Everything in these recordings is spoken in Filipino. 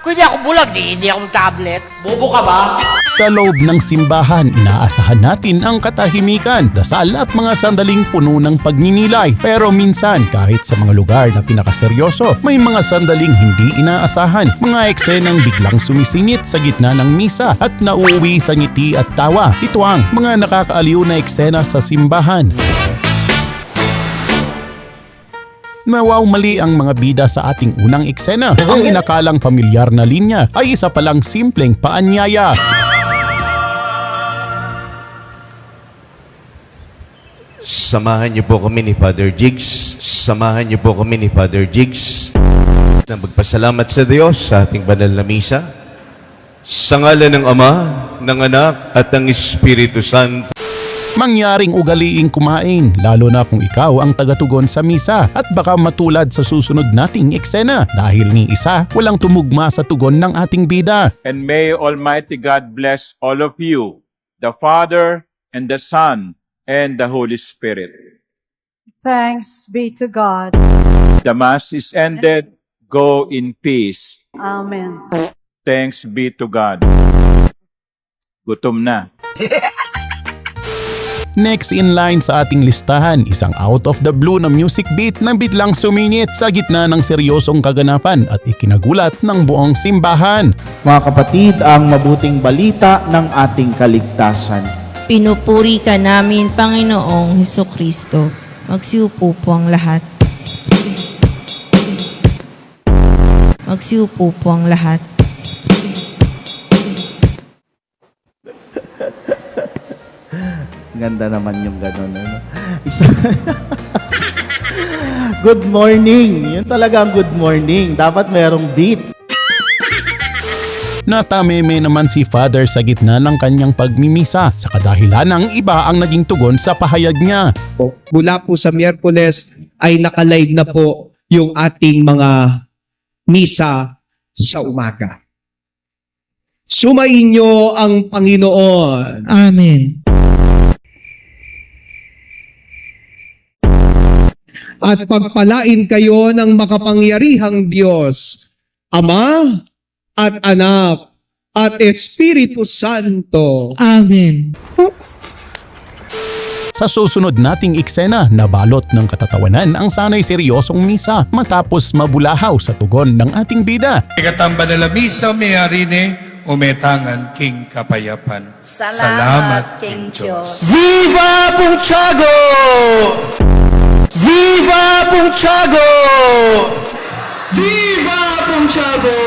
Kung hindi ako bulag, hindi ako tablet. Bobo ka ba? Sa loob ng simbahan, inaasahan natin ang katahimikan, dasal at mga sandaling puno ng pagninilay. Pero minsan, kahit sa mga lugar na pinakaseryoso, may mga sandaling hindi inaasahan. Mga eksenang biglang sumisingit sa gitna ng misa at nauuwi sa ngiti at tawa. Ito ang mga nakakaaliw na eksena sa simbahan. Nawaw mali ang mga bida sa ating unang eksena. Ang inakalang pamilyar na linya ay isa palang simpleng paanyaya. Samahan niyo po kami ni Father Jigs. Samahan niyo po kami ni Father Jigs na magpasalamat sa Diyos sa ating banal na misa. Sa ngalan ng Ama, ng Anak at ng Espiritu Santo. Mangyaring ugaliing kumain, lalo na kung ikaw ang tagatugon sa misa at baka matulad sa susunod nating eksena dahil ni isa walang tumugma sa tugon ng ating bida. And may Almighty God bless all of you, the Father and the Son and the Holy Spirit. Thanks be to God. The Mass is ended. Go in peace. Amen. Thanks be to God. Gutom na. Next in line sa ating listahan, isang out of the blue na music beat na biglang sumingit sa gitna ng seryosong kaganapan at ikinagulat ng buong simbahan. Mga kapatid, ang mabuting balita ng ating kaligtasan. Pinupuri ka namin, Panginoong Hesukristo. Magsiupo po ang lahat. Magsiupo po ang lahat. Ganda naman yung gano'n. Ano? Good morning. Yun talaga ang good morning. Dapat merong beat. Natameme naman si Father sa gitna ng kanyang pagmimisa sa kadahilan ng iba ang naging tugon sa pahayag niya. Mula po sa Miyerkules ay nakalive na po yung ating mga misa sa umaga. Sumainyo ang Panginoon. Amen. At pagpalain kayo ng makapangyarihang Diyos, Ama at Anak at Espiritu Santo. Amen. Sa susunod nating eksena, nabalot ng katatawanan ang sanay seryosong misa matapos mabulahaw sa tugon ng ating bida. Ikatamba na lamisa, may-ari ni umetangan king kapayapan. Salamat king Diyos. Viva Puchago! Viva Puchago! Viva Puchago!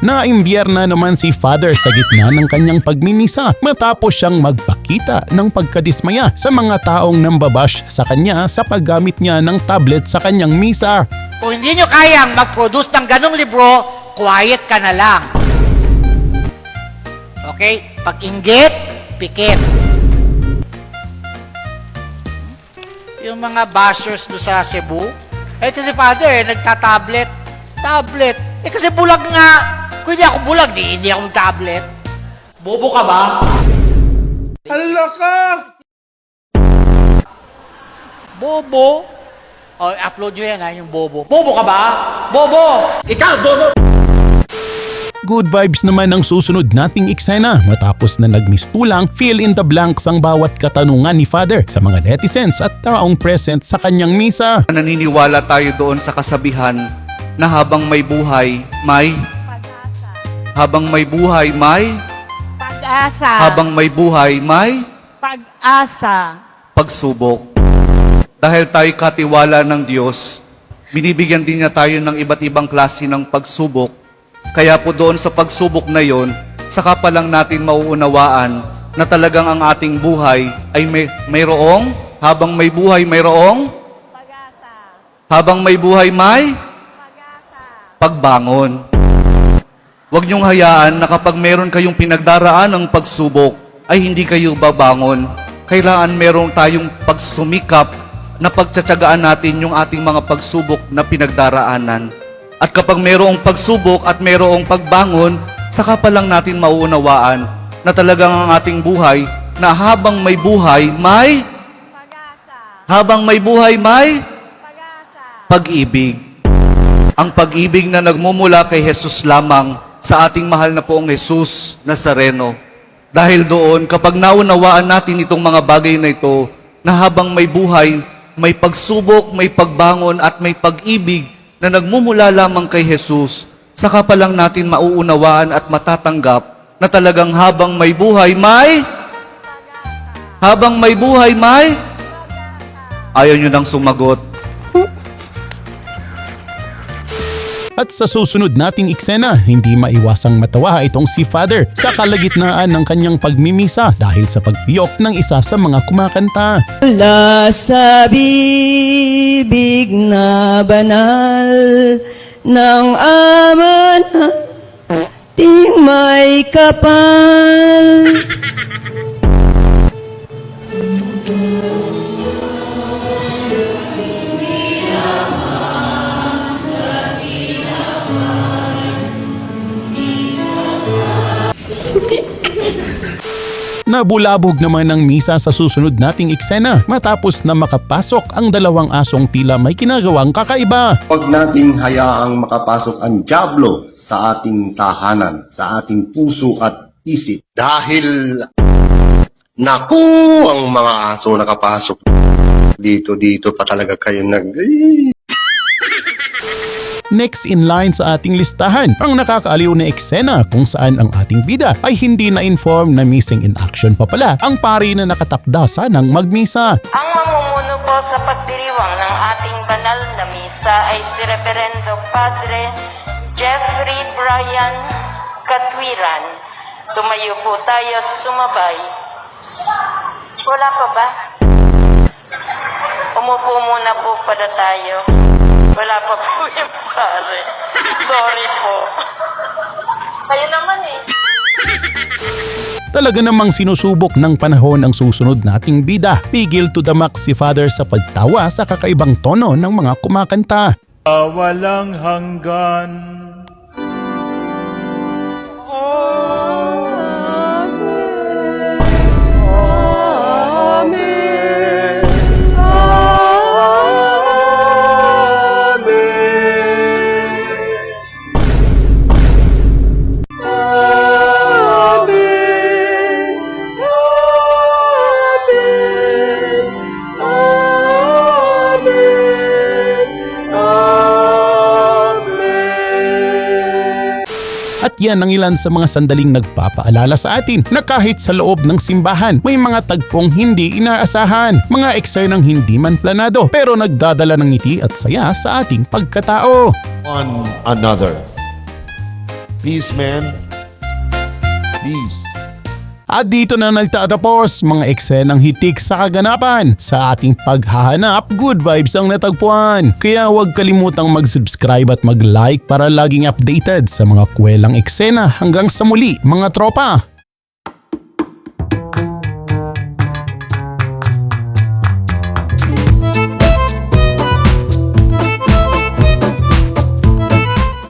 Naimbierna naman si Father sa gitna ng kanyang pagmimisa matapos siyang magpakita ng pagkadismaya sa mga taong nambabash sa kanya sa paggamit niya ng tablet sa kanyang misa. Kung hindi nyo kayang mag-produce ng ganong libro, quiet ka na lang. Okay? Pag inggit, pikit. Yung mga bashers do sa Cebu, kasi Father, nagta-tablet. Tablet. Kasi bulag nga. Kung hindi ako bulag, hindi ako tablet. Bobo ka ba? Hala ka! Bobo? O, upload nyo yan yung bobo. Bobo ka ba? Bobo! Ikaw, bobo! Good vibes naman ang susunod nating eksena matapos na nagmistulang fill in the blanks ang bawat katanungan ni Father sa mga netizens at taong present sa kanyang misa. Naniniwala tayo doon sa kasabihan na habang may buhay, may habang may buhay, may Pag-asa. habang may buhay, may Pag-asa. pagsubok. Dahil tayo katiwala ng Diyos, binibigyan din niya tayo ng iba't ibang klase ng pagsubok. Kaya po doon sa pagsubok na yon, saka pa lang natin mauunawaan na talagang ang ating buhay ay mayroong, habang may buhay mayroong, habang may buhay may pagbangon. Huwag niyong hayaan na kapag meron kayong pinagdaraan ng pagsubok, ay hindi kayo babangon. Kailangan meron tayong pagsumikap na pagtsatsagaan natin yung ating mga pagsubok na pinagdaraanan. At kapag mayroong pagsubok at mayroong pagbangon, saka pa lang natin mauunawaan na talagang ang ating buhay na habang may buhay, may pag-asa. Habang may buhay, may pag-ibig. Ang pag-ibig na nagmumula kay Jesus lamang sa ating mahal na poong Jesus Nazareno. Dahil doon, kapag naunawaan natin itong mga bagay na ito, na habang may buhay, may pagsubok, may pagbangon at may pag-ibig na nagmumula lamang kay Jesus, saka pa lang natin mauunawaan at matatanggap na talagang habang may buhay, ayaw nyo nang sumagot. At sa susunod nating eksena, hindi maiwasang matawa itong si Father sa kalagitnaan ng kanyang pagmimisa dahil sa pagpiyok ng isa sa mga kumakanta. Mula sa bibig na banal ng Ama nating may kapal. Nabulabog naman ang misa sa susunod nating eksena matapos na makapasok ang dalawang asong tila may ginagawang kakaiba. Huwag nating hayaang makapasok ang dyablo sa ating tahanan, sa ating puso at isip. Dahil, naku, ang mga aso nakapasok. Dito pa talaga kayo Next in line sa ating listahan, ang nakakaaliw na eksena kung saan ang ating bida ay hindi na-inform na missing in action pa pala ang pari na nakatakda sanang magmisa. Ang mamumuno po sa pagdiriwang ng ating banal na misa ay si Reverendo Padre Jeffrey Brian Katwiran. Tumayo po tayo at sumabay. Wala pa ba? Umupo muna po pada tayo. Wala pa po yung pare. Sorry po. Kayo naman eh. Talaga namang sinusubok ng panahon ang susunod nating bida. Pigil to the max si Father sa pagtawa sa kakaibang tono ng mga kumakanta. Walang hanggan. At yan ang ilan sa mga sandaling nagpapaalala sa atin na kahit sa loob ng simbahan may mga tagpong hindi inaasahan, mga eksenang hindi man planado pero nagdadala ng ngiti at saya sa ating pagkatao. One another. Peace, man. Peace. At dito na nagtatapos mga eksenang hitik sa kaganapan. Sa ating paghahanap, good vibes ang natagpuan. Kaya huwag kalimutang mag-subscribe at mag-like para laging updated sa mga kwelang eksena. Hanggang sa muli mga tropa!